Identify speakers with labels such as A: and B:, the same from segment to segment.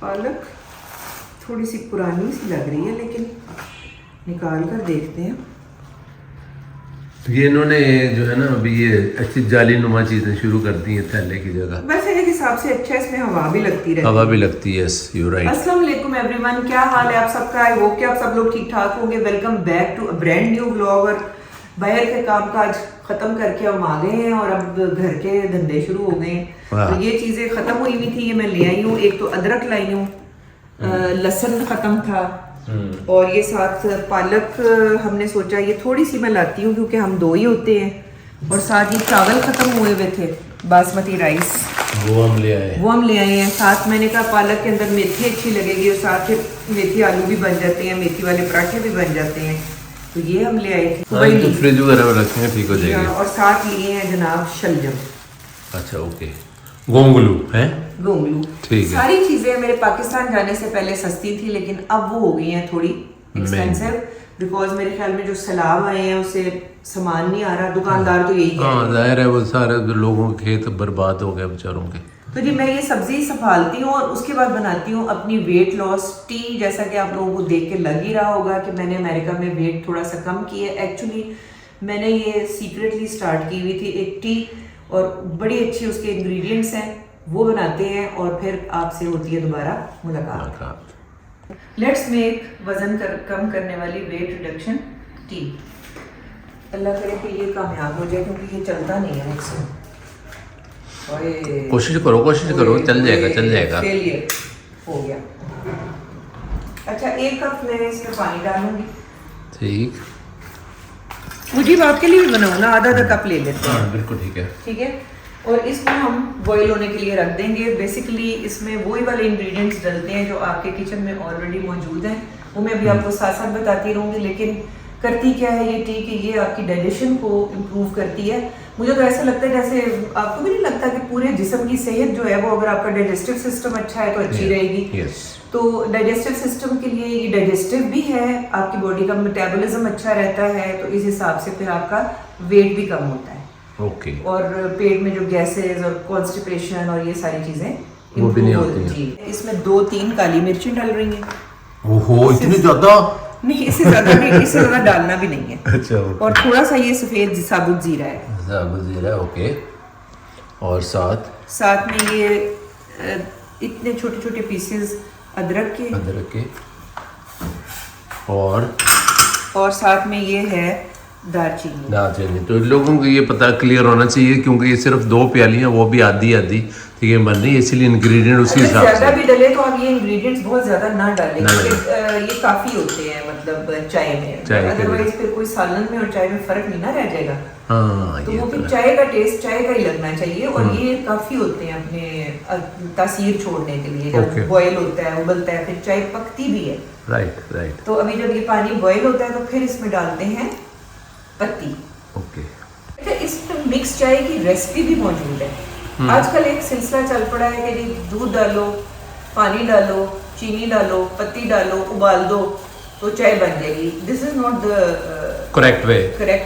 A: पालक थोड़ी सी पुरानी सी लग रही है, लेकिन निकाल कर देखते हैं।
B: ये इन्होंने जो है ना अभी ये अच्छी जाली नुमा चीजें शुरू कर दी हैं थैले की जगह।
A: वैसे एक हिसाब से अच्छा है, इसमें हवा भी लगती रहती है।
B: हवा भी लगती है, यस यू राइट।
A: अस्सलाम वालेकुम एवरीवन, क्या हाल है आप सबका? आई होप कि आप सब लोग ठीक ठाक होंगे। Welcome back to a brand new vlog. और बाहर के काम काज खत्म करके हम आ गए हैं और अब घर के धंधे शुरू हो गए हैं। तो ये चीजें खत्म हुई हुई थी, ये मैं ले आई हूँ। एक तो अदरक लाई हूँ, लहसुन खत्म था, और ये साथ पालक हमने सोचा ये थोड़ी सी मैं लाती हूँ क्योंकि हम दो ही होते हैं। और साथ ही चावल खत्म हुए हुए थे, बासमती राइस, वो हम ले आए हैं। साथ मैंने कहा पालक के अंदर मेथी अच्छी लगेगी और साथ ही मेथी आलू भी बन जाते हैं, मेथी वाले पराठे भी बन जाते हैं, तो ये हम ले आए थे।
B: तो फ्रिज वगैरह में रखेंगे, ठीक हो जाएगा।
A: और साथ लिए हैं जनाब शलजम।
B: अच्छा ओके, गोंगलू है,
A: गोंगलू,
B: ठीक है।
A: सारी चीजें मेरे पाकिस्तान जाने से पहले सस्ती थी, लेकिन अब वो हो गई हैं थोड़ी एक्सपेंसिव, बिकॉज मेरे ख्याल में जो सैलाब आए हैं उससे सामान नहीं आ रहा। दुकानदार तो यही कह रहे हैं।
B: जाहिर है वो सारे लोगों के खेत बर्बाद हो गए बेचारों के।
A: तो जी मैं ये सब्जी संभालती हूँ और उसके बाद बनाती हूँ अपनी वेट लॉस टी। जैसा कि आप लोगों को देख के लग ही रहा होगा कि मैंने अमेरिका में वेट थोड़ा सा कम किया है। एक्चुअली मैंने ये सीक्रेटली स्टार्ट की हुई थी एक टी, और बड़ी अच्छी उसके इंग्रेडिएंट्स हैं, वो बनाते हैं और फिर आपसे होती है दोबारा मुलाकात। लेट्स मेक वजन कम करने वाली वेट रिडक्शन टी। अल्लाह करे कि ये कामयाब हो जाए, क्योंकि ये चलता नहीं है मुझसे।
B: कोशिश करो, चल जाएगा।
A: फेलियर हो गया। अच्छा, 1 कप मैं इसमें पानी डालूंगी।
B: ठीक,
A: मुझे आपके लिए भी बनाऊँ ना, आधा कप ले लेते हैं।
B: बिल्कुल ठीक है।
A: और इसको हम बॉईल होने के लिए रख देंगे। बेसिकली इसमें वही वाले इंग्रेडिएंट्स डलते हैं जो आपके किचन में ऑलरेडी मौजूद हैं, वो मैं अभी आपको साथ साथ बताती रहूँगी। लेकिन करती क्या है ये टी कि ये आपकी डाइजेशन को इम्प्रूव करती है। मुझे तो ऐसा लगता है जैसे, आपको भी नहीं लगता कि पूरे जिस्म की सेहत जो है वो, अगर आपका डाइजेस्टिव सिस्टम अच्छा है तो अच्छी रहेगी। तो डाइजेस्टिव सिस्टम के लिए ये डाइजेस्टिव भी है, आपकी बॉडी का मेटाबॉलिज्म अच्छा रहता है, तो इस हिसाब से फिर आपका वेट भी कम होता है।
B: ओके।
A: और पेट में जो गैसेस और कॉन्स्टिपेशन और ये सारी चीजें
B: वो भी नहीं होती हैं।
A: जी, इसमें 2-3 काली मिर्ची डाल रही हैं।
B: ओहो, इतनी ज्यादा
A: नहीं, इससे ज्यादा नहीं, इससे ज्यादा डालना भी नहीं है।
B: अच्छा okay।
A: और थोड़ा सा ये सफेद साबुत जीरा है।
B: ओके। और साथ
A: में ये इतने छोटे छोटे पीसेस अदरक के और साथ में ये है दालचीनी।
B: तो लोगों को ये पता क्लियर होना चाहिए, क्योंकि ये सिर्फ 2 प्यालियां, वो भी आधी ठीक है बन रही है, इसलिए इंग्रेडिएंट उसी हिसाब से।
A: ज्यादा भी डले तो आप ये इंग्रेडिएंट्स बहुत ज्यादा ना डालें, ये काफी होते हैं मतलब चाय में। अदरवाइज फिर कोई सालन में और चाय में फर्क नहीं ना रह जाएगा।
B: हाँ,
A: तो वो फिर चाय का टेस्ट चाय का ही लगना चाहिए। और ये काफी होते हैं अपने तासीर छोड़ने के लिए। जब बॉयल होता है, उबलता है, फिर चाय पकती भी है।
B: राइट।
A: तो अभी जब ये पानी बॉयल होता है तो फिर इसमें डालते हैं पत्ती।
B: ओके।
A: अच्छा, इसमें मिक्स चाय की रेसिपी भी मौजूद है। आजकल एक सिलसिला चल पड़ा है कि जी दूध डालो, पानी डालो, चीनी डालो, पत्ती डालो, उबाल दो तो चाय बन जाएगी। This is not the correct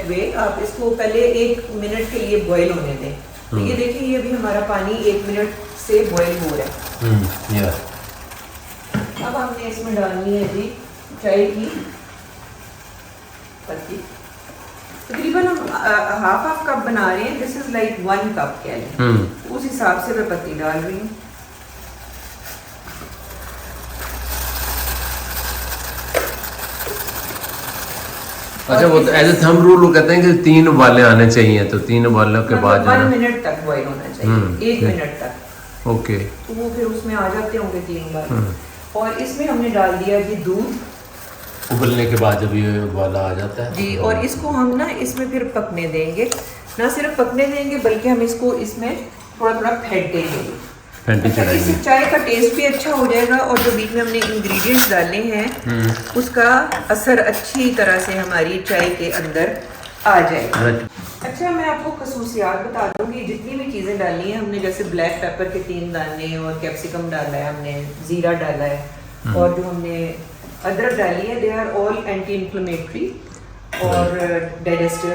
A: way. आप इसको पहले 1 मिनट के लिए बॉईल होने दें। तो ये देखिए, ये भी हमारा पानी 1 मिनट से बॉईल हो रहा है। अब हमने इसमें डालनी है जी चाय की पत्ती। तकरीबन हम हाफ कप बना रहे हैं। दिस इज लाइक 1 कप कह लें, उस हिसाब से मैं पत्ती डाल रही हूँ।
B: अच्छा, वो तो एज ए थंब रूल कहते हैं कि 3 उबाले आने चाहिए, तो 3 उबालों के बाद
A: 1 मिनट तक बॉईल होना चाहिए, 1 मिनट तक।
B: ओके।
A: तो वो फिर उसमें आ जाते होंगे 3 बार। और इसमें हमने डाल दिया जी दूध,
B: उबलने के बाद जब ये उबाला आ जाता है
A: जी। और इसको हम ना इसमें फिर पकने देंगे, ना सिर्फ पकने देंगे बल्कि हम इसको इसमें थोड़ा फेंटेंगे। इससे चाय का टेस्ट भी अच्छा हो जाएगा और जो बीच में हमने इंग्रेडिएंट्स डाले हैं उसका असर अच्छी तरह से हमारी चाय के अंदर आ जाएगा। अच्छा, मैं आपको खसूसियात बता दूंगी। जितनी भी चीज़ें डाली हैं हमने, जैसे ब्लैक पेपर के 3 दाने और कैप्सिकम डाला है हमने, जीरा डाला है, और जो हमने अदरक डाली है, they are all anti inflammatory और डाइजेस्टिव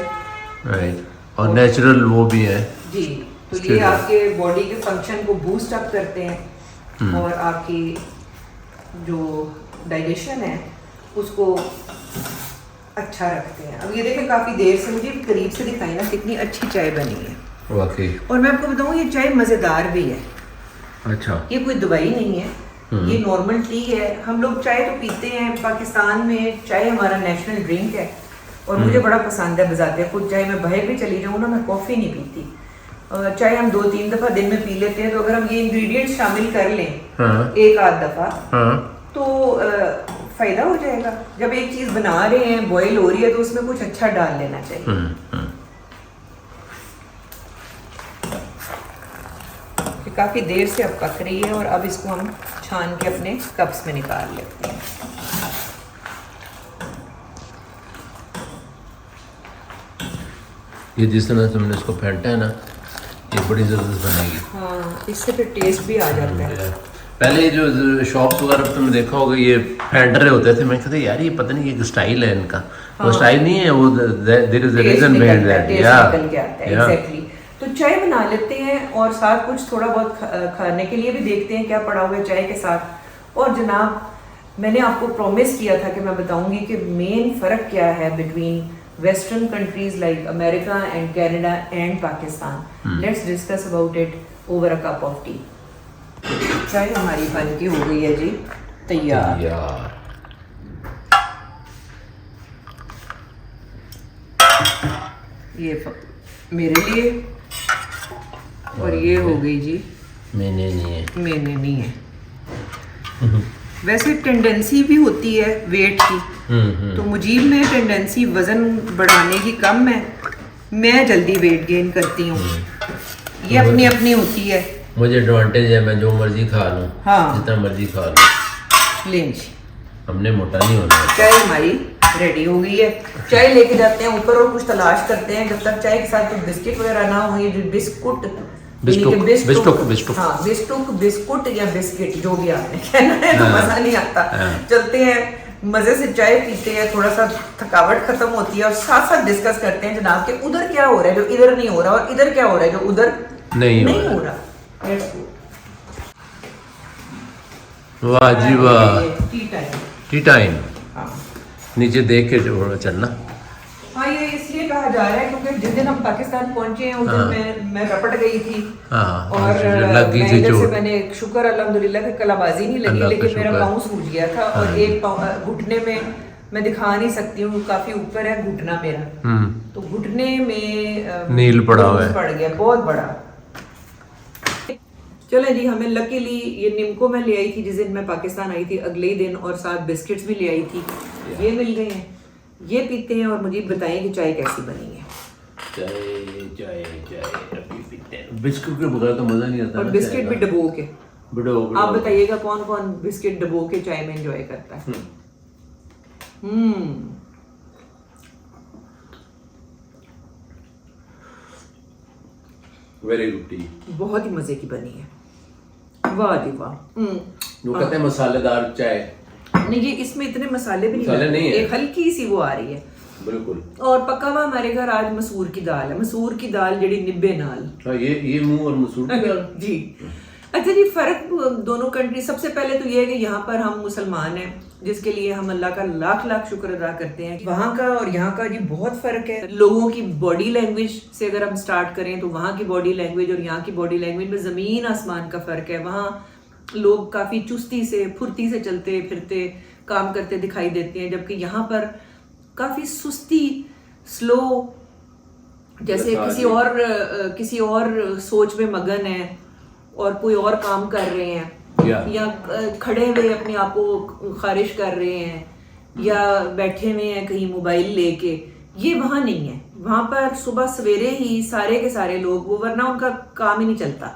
B: और नेचुरल वो भी है
A: जी। तो ये आपके बॉडी के फंक्शन को बूस्ट अप करते हैं और आपकी जो डाइजेशन है उसको अच्छा रखते हैं। अब ये देखें काफ़ी देर से मुझे करीब से दिखाई ना कितनी अच्छी चाय बनी है
B: वाकई।
A: और मैं आपको बताऊँ ये चाय मज़ेदार भी है।
B: अच्छा,
A: ये कोई दवाई नहीं है, ये नॉर्मल टी है। हम लोग चाय तो पीते हैं, पाकिस्तान में चाय हमारा नेशनल ड्रिंक है और मुझे बड़ा पसंद है। बजाते खुद चाहे मैं बाहर भी चली जाऊँ ना, मैं कॉफ़ी नहीं पीती, चाय हम 2-3 दफ़ा दिन में पी लेते हैं। तो अगर हम ये इंग्रेडिएंट्स शामिल कर लें एक आध दफ़ा तो फ़ायदा हो जाएगा। जब एक चीज़ बना रहे हैं, बॉईल हो रही है, तो उसमें कुछ अच्छा डाल लेना चाहिए। काफ़ी देर से अब पक रही है और अब इसको हम छान के अपने कप्स में निकाल लेते हैं।
B: ये जिस तरह तुमने इसको फेंटा है ना, ये बड़ी ज़बरदस्त बनेगी।
A: हाँ, इससे फिर टेस्ट भी आ जाता है।
B: पहले जो शॉप्स वगैरह तुमने देखा होगा, ये फेंट रहे होते थे, मैं कहता यार ये पता नहीं, ये स्टाइल है इनका। वो स्टाइल नहीं है, वो there is a reason behind that. Yeah
A: exactly. तो चाय बना लेते हैं और साथ कुछ थोड़ा बहुत खाने के लिए भी देखते हैं क्या पड़ा हुआ है चाय के साथ। और जनाब मैंने आपको प्रॉमिस किया था कि मैं बताऊंगी कि मेन फ़र्क क्या है between western countries like America and Canada and Pakistan. Let's discuss about it over a cup of T. चाय हमारी बन के हो गई है जी तैयार। ये मेरे लिए और ये हो गई जी
B: मैंने नहीं है।
A: वैसे टेंडेंसी भी होती है वेट की, तो मुजीब में टेंडेंसी वजन बढ़ाने की कम है, मैं जल्दी वेट गेन करती हूँ। ये अपनी अपनी होती है।
B: मुझे एडवांटेज है, मैं जो मर्जी खा लूँ। हाँ, जितना मर्जी खा लूँ।
A: लें जी,
B: हमने मोटा नहीं होना।
A: चाय हमारी रेडी हो गई है। चाय लेके जाते हैं ऊपर और कुछ तलाश करते हैं। जब तक चाय के साथ कुछ बिस्किट वगैरह ना हो, ये जो बिस्कुट हाँ बिस्कुट या बिस्किट जो भी आपने कहना है, तो मजा नहीं आता। चलते हैं, मजे से चाय पीते हैं, थोड़ा सा थकावट खत्म होती है और साथ साथ डिस्कस करते हैं जनाब के उधर क्या हो रहा है जो इधर नहीं हो रहा और इधर क्या हो रहा है जो उधर नहीं हो रहा।
B: वाह जी वाह, टी टाइम।
A: हाँ,
B: नीचे देख के चलना।
A: हाँ, ये इसलिए कहा जा रहा है क्योंकि जिस दिन हम पाकिस्तान पहुंचे हैं उस दिन मैं रपट गई थी। और
B: लग गई थी चोट।
A: मैंने शुक्र अल्हम्दुलिल्लाह कि कलाबाजी नहीं लगी, लेकिन मेरा पाँव सूज गया था और एक घुटने में मैं दिखा नहीं सकती हूँ, काफी ऊपर है घुटना मेरा, तो घुटने में
B: नील पड़ा हुआ है,
A: पड़ गया बहुत बड़ा। चले जी, हमें लकीली ये निम्को मैं ले आई थी जिस दिन मैं पाकिस्तान आई थी, अगले ही दिन, और साथ बिस्किट्स भी ले आई थी, ये मिल गए हैं। ये पीते हैं और मुझे बताइए कि चाय कैसी बनी है।
B: चाय पीते हैं। बिस्किट के बगैर तो मजा नहीं आता।
A: और बिस्किट भी डबो के। आप बताइएगा कौन कौन बिस्किट डबो के चाय में एंजॉय करता है।
B: वेरी गुड टी,
A: बहुत ही मजे की बनी है। वाह जी वाह।
B: जो कहते हैं मसालेदार चाय
A: नहीं, ये इसमें इतने मसाले भी नहीं है, एक हल्की सी वो आ रही है
B: बिल्कुल।
A: और पक्का हुआ हमारे घर आज मसूर की दाल है, मसूर की दाल जड़ी निब्बे नाल।
B: ये मुंह और मसूर की दाल
A: जी। अच्छा जी, फर्क दोनों कंट्री, सबसे पहले तो ये है कि यहाँ पर हम मुसलमान हैं जिसके लिए हम अल्लाह का लाख लाख शुक्र अदा करते हैं। वहाँ का और यहाँ का जी बहुत फर्क है। लोगों की बॉडी लैंग्वेज से अगर हम स्टार्ट करें तो वहाँ की बॉडी लैंग्वेज और यहाँ की बॉडी लैंग्वेज में जमीन आसमान का फर्क है। वहाँ लोग काफी चुस्ती से फुर्ती से चलते फिरते काम करते दिखाई देते हैं, जबकि यहाँ पर काफी सुस्ती, स्लो, जैसे किसी और सोच में मगन है और कोई और काम कर रहे हैं, या खड़े हुए अपने आप को खारिश कर रहे हैं, या बैठे हुए हैं कहीं मोबाइल लेके। ये वहाँ नहीं है। वहाँ पर सुबह सवेरे ही सारे के सारे लोग, वो वरना उनका काम ही नहीं चलता,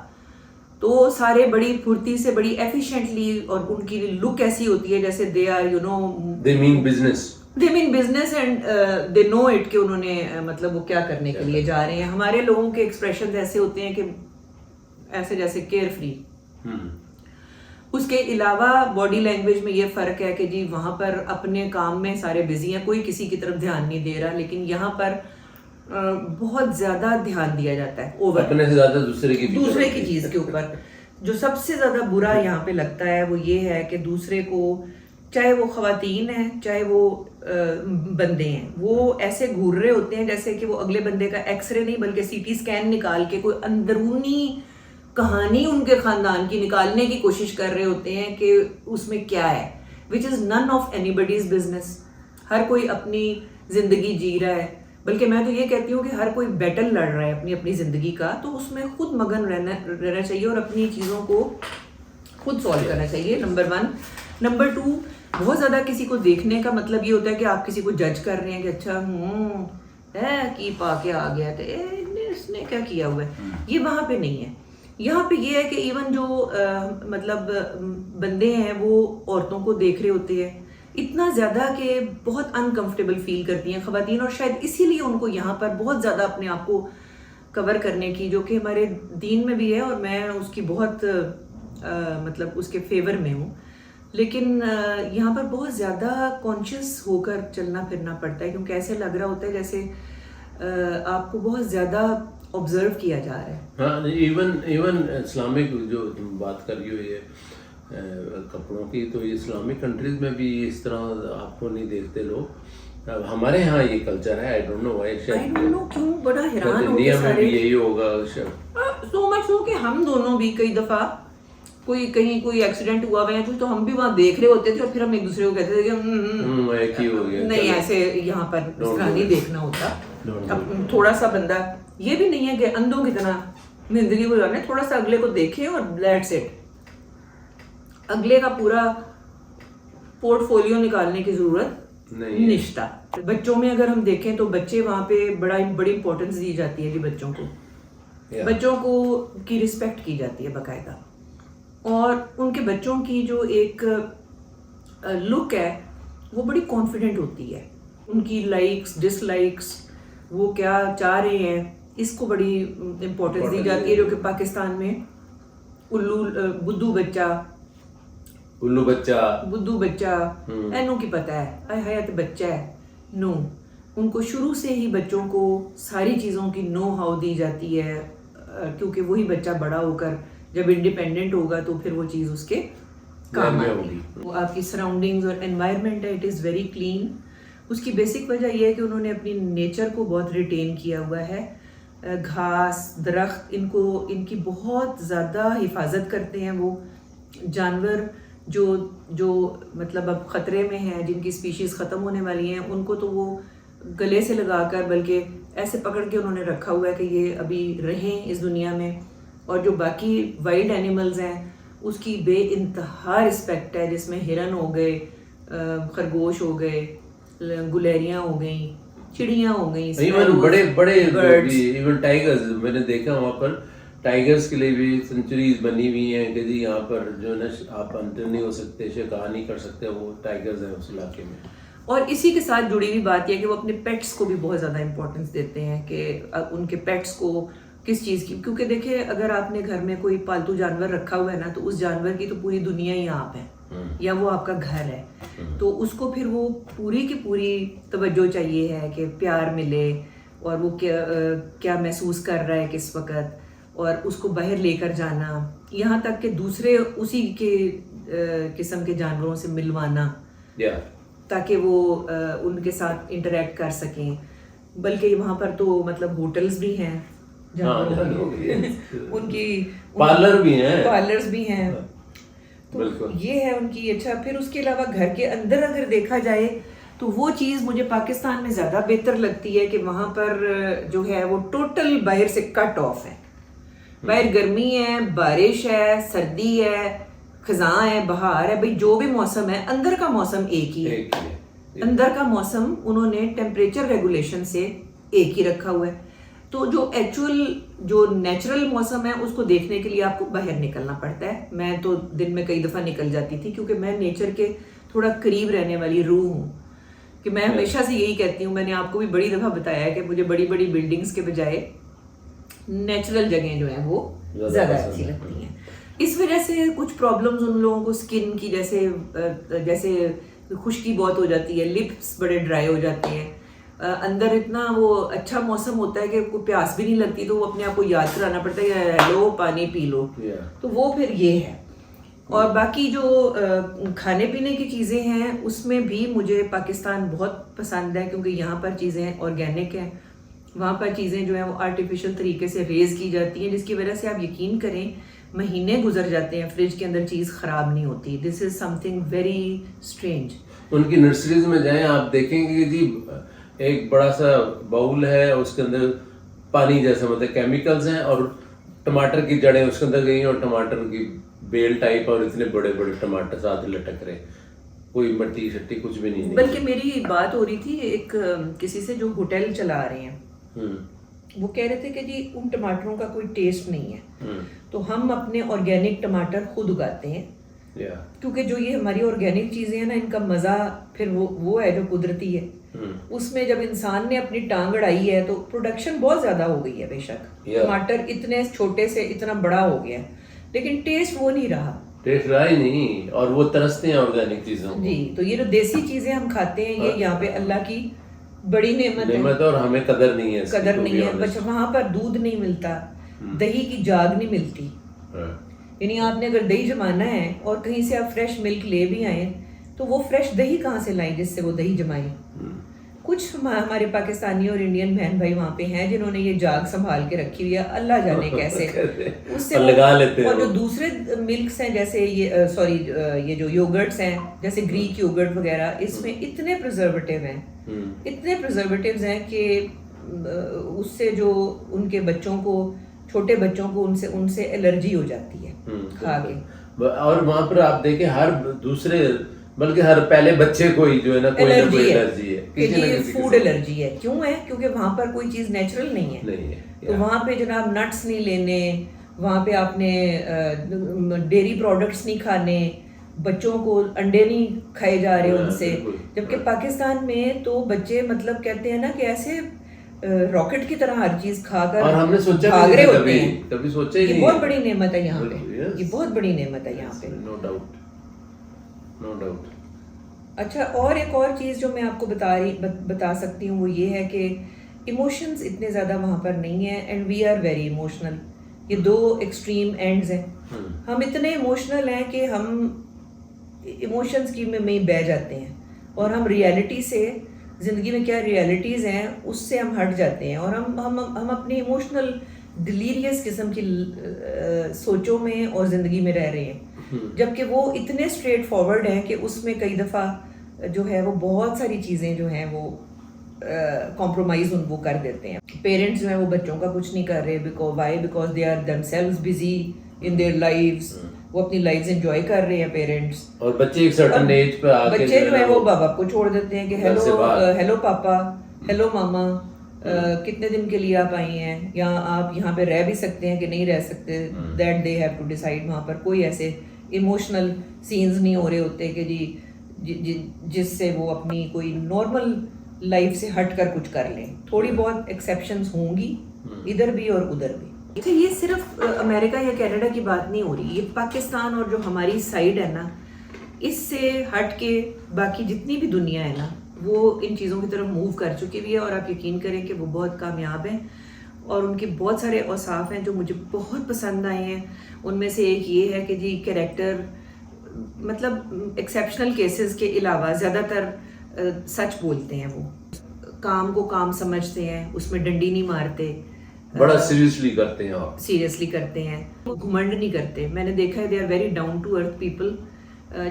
A: तो सारे बड़ी फुर्ती से, बड़ी एफिशिएंटली, और उनकी लुक ऐसी होती है जैसे they are
B: they mean business
A: and they know it कि उन्होंने मतलब वो क्या करने के लिए जा रहे हैं। हमारे लोगों के एक्सप्रेशन ऐसे होते हैं कि ऐसे जैसे केयर फ्री। उसके अलावा बॉडी लैंग्वेज में ये फर्क है कि जी वहाँ पर अपने काम में सारे बिजी हैं, कोई किसी की तरफ ध्यान नहीं दे रहा, लेकिन यहाँ पर बहुत ज्यादा ध्यान दिया जाता है, ओवर,
B: अपने से ज्यादा दूसरे की
A: चीज के ऊपर। जो सबसे ज़्यादा बुरा यहाँ पे लगता है वो ये है कि दूसरे को, चाहे वो ख़वातीन हैं चाहे वो बंदे हैं, वो ऐसे घूर रहे होते हैं जैसे कि वो अगले बंदे का एक्सरे नहीं बल्कि सीटी स्कैन निकाल के कोई अंदरूनी कहानी उनके ख़ानदान की निकालने की कोशिश कर रहे होते हैं कि उसमें क्या है, which is none of anybody's business. हर कोई अपनी ज़िंदगी जी रहा है, बल्कि मैं तो ये कहती हूँ कि हर कोई बैटल लड़ रहा है अपनी अपनी ज़िंदगी का, तो उसमें खुद मगन रहना चाहिए और अपनी चीज़ों को खुद सॉल्व करना चाहिए, नंबर 1। नंबर 2, बहुत ज़्यादा किसी को देखने का मतलब ये होता है कि आप किसी को जज कर रहे हैं कि अच्छा है कि पाके आ गया तो इसने क्या किया हुआ है, ये वहाँ पे नहीं है। यहाँ पे ये है कि इवन जो मतलब बंदे हैं वो औरतों को देख रहे होते हैं इतना ज़्यादा कि बहुत अनकंफर्टेबल फील करती हैं ख़वातीन, और शायद इसीलिए उनको यहाँ पर बहुत ज़्यादा अपने आप को कवर करने की, जो कि हमारे दीन में भी है और मैं उसकी बहुत मतलब उसके फेवर में हूँ, लेकिन यहाँ पर बहुत ज़्यादा कॉन्शियस होकर चलना फिरना पड़ता है, क्योंकि ऐसे लग रहा होता है जैसे आपको बहुत ज़्यादा ऑब्जर्व किया जा रहा है।
B: हाँ, इवन इस्लामिक जो तुम बात कर रही हो ये कपड़ों की, तो इस्लामिक कंट्रीज में भी इस तरह आपको नहीं देखते लोग। हमारे यहाँ ये कल्चर है, I don't know why,
A: I don't know क्यों, बड़ा हैरान हो
B: इंडिया में भी यही होगा।
A: सो मच हो कि हम दोनों भी कई दफ़ा कहीं कोई एक्सीडेंट हुआ है तो हम भी वहाँ देख रहे होते थे और फिर हम एक दूसरे को कहते थे कि
B: एक ही हो गया,
A: नहीं ऐसे यहाँ पर इस तरह नहीं देखना होता। अब थोड़ा सा बंदा ये भी नहीं है कि अंधों की तरह जिंदगी गुजारने, थोड़ा सा अगले को देखे और दैट्स इट। अगले का पूरा पोर्टफोलियो निकालने की जरूरत नहीं निश्ता। बच्चों में अगर हम देखें तो बच्चे वहाँ पे बड़ी इंपॉर्टेंस दी जाती है जी, बच्चों को बच्चों को की रिस्पेक्ट की जाती है बाकायदा, और उनके बच्चों की जो एक लुक है वो बड़ी कॉन्फिडेंट होती है, उनकी लाइक्स डिसलाइक्स, वो क्या चाह रहे हैं इसको बड़ी इम्पोर्टेंस दी जाती है, जो कि पाकिस्तान में बुद्धू बच्चा एनू की पता है है तो बच्चा है नो, उनको शुरू से ही बच्चों को सारी चीज़ों की नो हाउ दी जाती है, क्योंकि वही बच्चा बड़ा होकर जब इंडिपेंडेंट होगा तो फिर वो चीज़ उसके काम आएगी। वो आपकी सराउंडिंग्स और एनवायरनमेंट है, इट इज़ वेरी क्लीन। उसकी बेसिक वजह यह है कि उन्होंने अपनी नेचर को बहुत रिटेन किया हुआ है। घास दरख्त इनकी बहुत ज़्यादा हिफाजत करते हैं वो जानवर जो मतलब अब ख़तरे में हैं, जिनकी स्पीशीज़ ख़त्म होने वाली हैं, उनको तो वो गले से लगाकर बल्कि ऐसे पकड़ के उन्होंने रखा हुआ है कि ये अभी रहें इस दुनिया में, और जो बाकी वाइल्ड एनिमल्स हैं उसकी बेइंतहा रिस्पेक्ट है, जिसमें हिरन हो गए, खरगोश हो गए, गुलेरियाँ हो गई, चिड़ियाँ हो गई,
B: बड़े इवन टाइगर्स मैंने देखा वहाँ पर, टाइगर्स के लिए भी सेंचुरीज बनी हुई हैं कि जी यहाँ पर जो है आप अंतर नहीं हो सकते, शिकार नहीं कर सकते, वो टाइगर्स हैं उस इलाके में।
A: और इसी के साथ जुड़ी हुई बात यह कि वो अपने पेट्स को भी बहुत ज़्यादा इंपॉर्टेंस देते हैं कि उनके पेट्स को किस चीज़ की, क्योंकि देखिए अगर आपने घर में कोई पालतू जानवर रखा हुआ है ना, तो उस जानवर की तो पूरी दुनिया ही आप है या वो आपका घर है, तो उसको फिर वो पूरी की पूरी तवज्जो चाहिए है कि प्यार मिले, और वो क्या महसूस कर रहा है किस वक्त, और उसको बाहर लेकर जाना, यहाँ तक कि दूसरे उसी के किस्म के जानवरों से मिलवाना, ताकि वो उनके साथ इंटरेक्ट कर सकें। बल्कि वहाँ पर तो मतलब होटल्स भी हैं उनकी पार्लर्स भी हैं, तो ये है उनकी। अच्छा, फिर उसके अलावा घर के अंदर अगर देखा जाए तो वो चीज़ मुझे पाकिस्तान में ज़्यादा बेहतर लगती है कि वहाँ पर जो है वो टोटल बाहर से कट ऑफ है। बाहर गर्मी है, बारिश है, सर्दी है, खज़ां है, बहार है, भाई जो भी मौसम है, अंदर का मौसम एक ही है। अंदर का मौसम उन्होंने टेम्परेचर रेगुलेशन से एक ही रखा हुआ है। तो जो एक्चुअल जो नेचुरल मौसम है उसको देखने के लिए आपको बाहर निकलना पड़ता है। मैं तो दिन में कई दफ़ा निकल जाती थी, क्योंकि मैं नेचर के थोड़ा करीब रहने वाली रूह हूँ, कि मैं हमेशा से यही कहती हूँ। मैंने आपको भी बड़ी दफ़ा बताया है कि मुझे बड़ी बड़ी बिल्डिंग्स के बजाय नेचुरल जगह जो है वो ज़्यादा अच्छी लगती हैं। इस वजह से कुछ प्रॉब्लम्स उन लोगों को स्किन की जैसे खुश्की बहुत हो जाती है, लिप्स बड़े ड्राई हो जाते हैं, अंदर इतना वो अच्छा मौसम होता है कि कोई प्यास भी नहीं लगती, तो वो अपने आप को याद कराना पड़ता है कि लो पानी पी लो। तो वो फिर ये है। और बाकी जो खाने पीने की चीज़ें हैं उसमें भी मुझे पाकिस्तान बहुत पसंद है, क्योंकि यहाँ पर चीज़ें ऑर्गेनिक हैं, वहाँ पर चीज़ें जो हैं वो आर्टिफिशियल तरीके से रेज़ की जाती हैं, जिसकी वजह से आप यकीन करें महीने गुजर जाते हैं फ्रिज के अंदर चीज़ ख़राब नहीं होती। This is something very strange.
B: उनकी नर्सरीज में जाएं, आप देखेंगे कि जी एक बड़ा सा बाउल है, उसके अंदर पानी जैसा मतलब केमिकल्स हैं, और टमाटर की जड़ें उसके अंदर गई और टमाटर की बेल टाइप, और इतने बड़े बड़े टमाटर साथ लटक रहे, कोई मट्टी शट्टी कुछ भी नहीं।
A: बल्कि मेरी बात हो रही थी एक किसी से जो होटल चला रहे हैं, वो कह रहे थे कि जी उन टमाटरों का कोई टेस्ट नहीं है, तो हम अपने ऑर्गेनिक टमाटर खुद उगाते हैं, क्योंकि जो ये हमारी ऑर्गेनिक चीजें हैं ना, इनका मजा फिर वो है जो कुदरती है। उसमें जब इंसान ने अपनी टांग अड़ाई है तो प्रोडक्शन बहुत ज्यादा हो गई है। बेशक टमाटर इतने छोटे से इतना बड़ा हो गया है, लेकिन टेस्ट वो नहीं रहा,
B: टेस्ट रहा ही नहीं, और वो तरसते हैं ऑर्गेनिक चीजों
A: जी। तो ये जो देसी चीजें हम खाते हैं, ये यहाँ पे अल्लाह की बड़ी नेमत है,
B: और हमें कदर नहीं है,
A: कदर नहीं है। बस वहाँ पर दूध नहीं मिलता, दही की जाग नहीं मिलती। यानी आपने अगर दही जमाना है और कहीं से आप फ्रेश मिल्क ले भी आए, तो वो फ्रेश दही कहाँ से लाएं जिससे वो दही जमाएं? कुछ हमारे पाकिस्तानी और इंडियन बहन भाई वहाँ पे हैं जिन्होंने ये जाग संभाल के रखी हुई है, अल्लाह जाने कैसे उससे
B: लगा लेते हैं।
A: और जो दूसरे मिल्क्स हैं, जैसे ये सॉरी ये जो योगर्ट्स हैं, जैसे ग्रीक योगर्ट वगैरह, इसमें इतने प्रिजर्वेटिव हैं, इतने प्रिजर्वेटिव्स हैं कि उससे जो उनके बच्चों को, छोटे बच्चों को उनसे एलर्जी हो जाती है खा के।
B: और वहाँ पर आप देखें हर दूसरे, बल्कि हर पहले बच्चे को ही जो है ना कोई एलर्जी है,
A: किसी ना किसी फूड एलर्जी है। क्यों है? क्योंकि वहाँ पर कोई चीज नेचुरल नहीं है। तो वहाँ पे जनाब नट्स नहीं लेने, वहाँ पे आपने डेयरी प्रोडक्ट्स नहीं खाने, बच्चों को अंडे नहीं खाए जा रहे उनसे। जबकि पाकिस्तान में तो बच्चे मतलब कहते हैं ना कि ऐसे रॉकेट की तरह हर चीज खाकर
B: और हमने सोचा
A: भाग रहे होते हैं।
B: कभी सोचा ही नहीं।
A: ये बहुत बड़ी नेमत है यहाँ पे, ये बहुत बड़ी नेमत है यहाँ पे,
B: नो डाउट, नो डाउट।
A: अच्छा, और एक और चीज़ जो मैं आपको बता सकती हूँ वो ये है कि इमोशंस इतने ज़्यादा वहाँ पर नहीं है, and we are very emotional. ये दो एक्सट्रीम एंड्स हैं। हम इतने इमोशनल हैं कि हम इमोशंस की में बह जाते हैं, और हम रियलिटी से, ज़िंदगी में क्या रियलिटीज़ हैं उससे हम हट जाते हैं, और हम अपनी इमोशनल डिलीरियस किस्म की सोचों में और ज़िंदगी में रह रहे हैं। जबकि वो इतने स्ट्रेट फॉरवर्ड हैं कि उसमें कई दफ़ा जो है वो बहुत सारी चीज़ें जो हैं वो कॉम्प्रोमाइज़ वो कर देते हैं। पेरेंट्स जो हैं वो बच्चों का कुछ नहीं कर रहे, because they are themselves busy in their lives. वो अपनी लाइव्स एंजॉय कर रहे हैं पेरेंट्स,
B: और बच्चे एक सर्टेन एज पे आके
A: बच्चे जो है वो बाप बाप को छोड़ देते हैं कि हेलो पापा, हेलो मामा, कितने दिन के लिए आप आई हैं, या आप यहाँ पे रह भी सकते हैं कि नहीं रह सकते, that they have to decide. वहाँ पर कोई ऐसे इमोशनल सीन्स नहीं हो रहे होते कि जी जिससे वो अपनी कोई नॉर्मल लाइफ से हट कर कुछ कर लें। थोड़ी बहुत एक्सेप्शंस होंगी इधर भी और उधर भी। अच्छा, ये सिर्फ अमेरिका या कनाडा की बात नहीं हो रही, ये पाकिस्तान और जो हमारी साइड है ना, इससे हट के बाकी जितनी भी दुनिया है ना, वो इन चीज़ों की तरफ मूव कर चुकी भी है, और आप यकीन करें कि वो बहुत कामयाब हैं, और उनके बहुत सारे औसाफ हैं जो मुझे बहुत पसंद आए हैं। उनमें से एक ये है कि जी कैरेक्टर, मतलब एक्सेप्शनल केसेस के अलावा ज़्यादातर सच बोलते हैं, वो काम को काम समझते हैं, उसमें डंडी नहीं मारते,
B: बड़ा सीरियसली करते हैं, और
A: सीरियसली करते हैं, वो घुमंड नहीं करते। मैंने देखा है they are very down to earth people.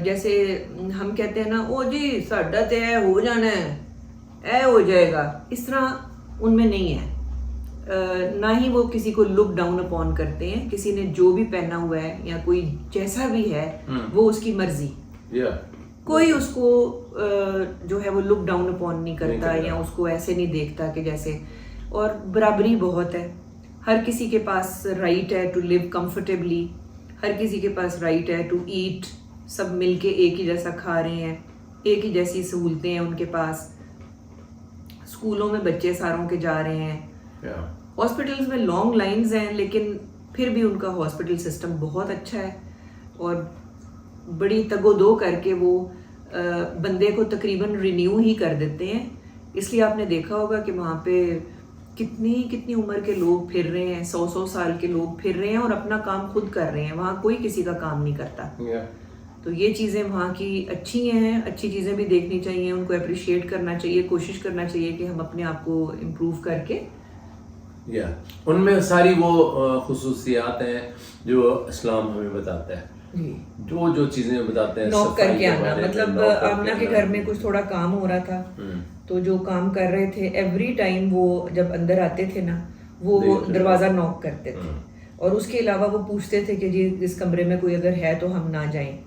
A: जैसे हम कहते हैं ना, ओ जी साडा ते ऐ हो जाना है, ऐ हो जाएगा, इस तरह उनमें नहीं है। ना ही वो किसी को लुक डाउन अपॉन करते हैं। किसी ने जो भी पहना हुआ है या कोई जैसा भी है वो उसकी मर्जी, कोई उसको जो है वो लुक डाउन अपॉन नहीं करता या उसको ऐसे नहीं देखता कि जैसे। और बराबरी बहुत है, हर किसी के पास राइट है टू लिव कंफर्टेबली, हर किसी के पास राइट है टू ईट, सब मिलके एक ही जैसा खा रहे हैं, एक ही जैसी सहूलतें हैं उनके पास, स्कूलों में बच्चे सारों के जा रहे हैं, हॉस्पिटल्स में लॉन्ग लाइंस हैं, लेकिन फिर भी उनका हॉस्पिटल सिस्टम बहुत अच्छा है, और बड़ी तगोदो करके वो बंदे को तकरीबन रिन्यू ही कर देते हैं इसलिए आपने देखा होगा कि वहाँ पे कितनी कितनी उम्र के लोग फिर रहे हैं, 100-100 साल के लोग फिर रहे हैं और अपना काम खुद कर रहे हैं। वहाँ कोई किसी का काम नहीं करता। तो ये चीज़ें वहाँ की अच्छी हैं, अच्छी चीज़ें भी देखनी चाहिए, उनको अप्रिशिएट करना चाहिए, कोशिश करना चाहिए कि हम अपने आप को इम्प्रूव करके।
B: उनमें सारी वो खुसूसियात हैं जो इस्लाम हमें बताता है, जो चीजें बताते हैं।
A: नॉक करके आना, मतलब आमना के घर में कुछ थोड़ा काम हो रहा था, तो जो काम कर रहे थे एवरी टाइम वो जब अंदर आते थे ना, वो दरवाजा नॉक करते थे, और उसके अलावा वो पूछते थे कि जी इस कमरे में कोई अगर है तो हम ना जाएं,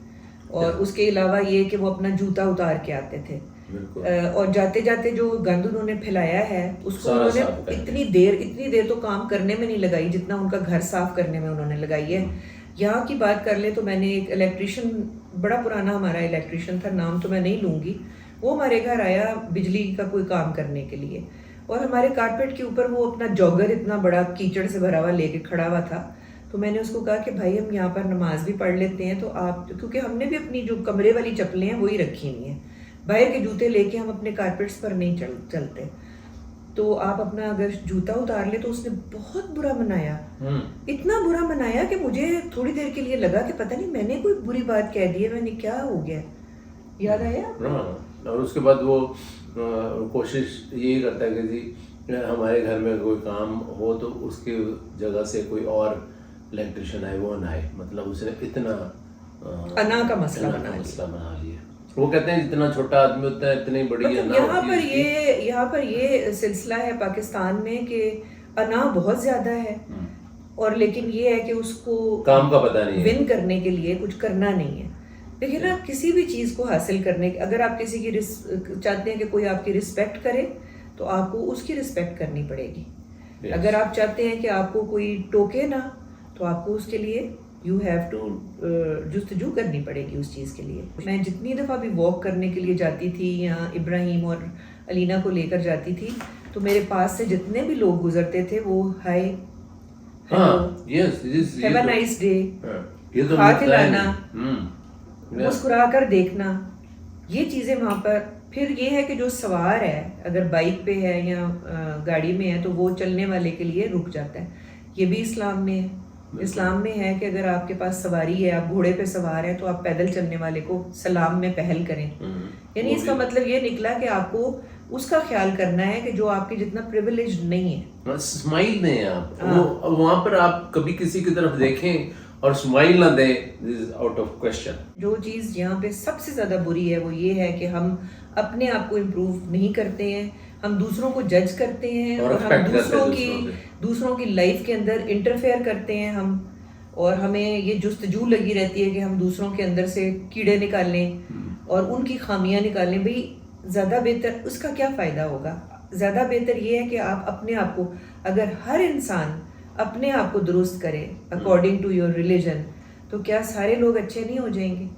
A: और उसके अलावा ये कि वो अपना जूता उतार के आते थे, और जाते जाते जो गंद उन्होंने फैलाया है उसको उन्होंने इतनी देर तो काम करने में नहीं लगाई जितना उनका घर साफ करने में उन्होंने लगाई है। यहाँ की बात कर ले तो मैंने एक इलेक्ट्रिशियन, बड़ा पुराना हमारा इलेक्ट्रिशियन था, नाम तो मैं नहीं लूँगी, वो हमारे घर आया बिजली का कोई काम करने के लिए, और हमारे कारपेट के ऊपर वो अपना जॉगर इतना बड़ा कीचड़ से भरा हुआ लेके खड़ा हुआ था। तो मैंने उसको कहा कि भाई हम यहाँ पर नमाज भी पढ़ लेते हैं, तो आप, क्योंकि हमने भी अपनी जो कमरे वाली चप्पलें हैं वही रखी हुई हैं, बाहर के जूते लेके हम अपने कारपेट्स पर नहीं चलते, तो आप अपना अगर जूता उतार ले। तो उसने बहुत बुरा मनाया, इतना बुरा मनाया कि मुझे थोड़ी देर के लिए लगा कि पता नहीं मैंने कोई बुरी बात कह दी है, मैंने क्या हो गया, याद आया।
B: और उसके बाद वो कोशिश यही करता है कि जी हमारे घर में कोई काम हो तो उसकी जगह से कोई और इलेक्ट्रिशियन आए, वो ना आए, मतलब उसने इतना
A: अना का मसला बना
B: लिया। वो कहते हैं जितना छोटा आदमी होता है इतनी बड़ी
A: मतलब यहाँ पर ये सिलसिला है पाकिस्तान में कि अना बहुत ज्यादा है, और लेकिन ये है कि उसको
B: काम का पता नहीं है,
A: विन करने के लिए कुछ करना नहीं है। देखिए ना, किसी भी चीज को हासिल करने के, अगर आप किसी की चाहते हैं कि कोई आपकी रिस्पेक्ट करे तो आपको उसकी रिस्पेक्ट करनी पड़ेगी। अगर आप चाहते हैं कि आपको कोई टोके ना, तो आपको उसके लिए यू हैव टू जुस्तजू करनी पड़ेगी उस चीज़ के लिए। मैं जितनी दफ़ा भी वॉक करने के लिए जाती थी, या इब्राहिम और अलीना को लेकर जाती थी, तो मेरे पास से जितने भी लोग गुजरते थे वो हाय, हैव अ नाइस डे, हाथ हिलाना, मुस्कुरा कर देखना, ये चीज़ें वहाँ पर। फिर ये है कि जो सवार है अगर बाइक पे है या गाड़ी में है तो वो चलने वाले के लिए रुक जाता है, ये भी इस्लाम में है। इस्लाम में है कि अगर आपके पास सवारी है, आप घोड़े पे सवार हैं, तो आप पैदल चलने वाले को सलाम में पहल करें। यानी इसका मतलब ये निकला कि आपको उसका ख्याल करना है कि जो आपके जितना प्रिविलेज नहीं है।
B: स्माइल दें आप, वहाँ पर आप कभी किसी की तरफ देखें और स्माइल ना दें, this is out of question.
A: जो चीज़ यहाँ पे सबसे ज़्यादा बुरी है वो ये है कि हम अपने आप को इम्प्रूव नहीं करते हैं, हम दूसरों को जज करते हैं, और हम दूसरों की लाइफ के अंदर इंटरफेयर करते हैं हम, और हमें ये जुस्तजू लगी रहती है कि हम दूसरों के अंदर से कीड़े निकालें और उनकी खामियां निकालें। भाई ज़्यादा बेहतर, उसका क्या फ़ायदा होगा? ज़्यादा बेहतर ये है कि आप अपने आप को, अगर हर इंसान अपने आप को दुरुस्त करे अकॉर्डिंग टू योर रिलीजन, तो क्या सारे लोग अच्छे नहीं हो जाएंगे?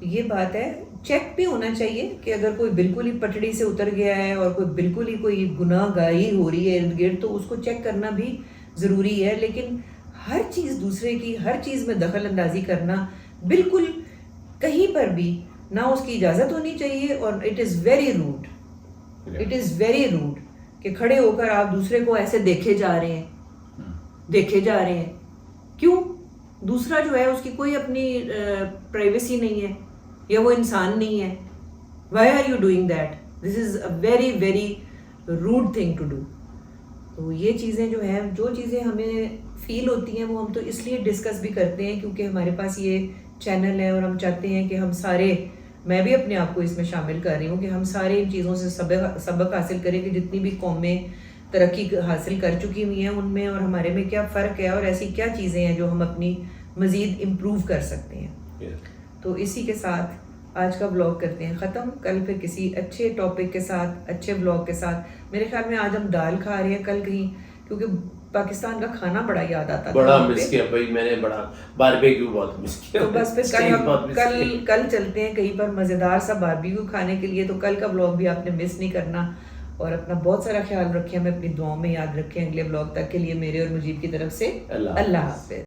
A: ये बात है। चेक भी होना चाहिए कि अगर कोई बिल्कुल ही पटड़ी से उतर गया है और कोई बिल्कुल ही कोई गुनाहगारी हो रही है इर्द गिर्द, तो उसको चेक करना भी ज़रूरी है। लेकिन हर चीज़ दूसरे की, हर चीज़ में दखल अंदाजी करना बिल्कुल कहीं पर भी ना, उसकी इजाज़त होनी चाहिए। और it is very rude, it is very rude कि खड़े होकर आप दूसरे को ऐसे देखे जा रहे हैं। क्यों? दूसरा जो है उसकी कोई अपनी प्राइवेसी नहीं है, या वो इंसान नहीं है। Why are you doing that? This is a very very rude thing to do. तो ये चीज़ें जो हैं, जो चीज़ें हमें फील होती हैं वो हम तो इसलिए डिस्कस भी करते हैं क्योंकि हमारे पास ये चैनल है, और हम चाहते हैं कि हम सारे, मैं भी अपने आप को इसमें शामिल कर रही हूँ कि हम सारे इन चीज़ों से सबक हासिल करें कि जितनी भी कौमें तरक्की हासिल कर चुकी हुई हैं उनमें और हमारे में क्या फ़र्क है, और ऐसी क्या चीज़ें हैं जो हम अपनी मज़ीद इम्प्रूव कर सकते हैं। तो इसी के साथ आज का व्लॉग करते हैं ख़त्म। कल फिर किसी अच्छे टॉपिक के साथ, अच्छे व्लॉग के साथ। मेरे ख्याल में आज हम दाल खा रहे हैं, कल कहीं, क्योंकि पाकिस्तान का खाना बड़ा याद आता था,
B: बड़ा मिस किया भाई मैंने, बड़ा बारबेक्यू बहुत मिस किया।
A: तो बस फिर कल चलते हैं कहीं पर मज़ेदार सा बारबेक्यू खाने के लिए। तो कल का व्लॉग भी आपने मिस नहीं करना, और अपना बहुत सारा ख्याल रखें, हमें अपनी दुआओं में याद रखें। अगले व्लॉग तक के लिए मेरे और मुजीब की तरफ से अल्लाह हाफ़िज़।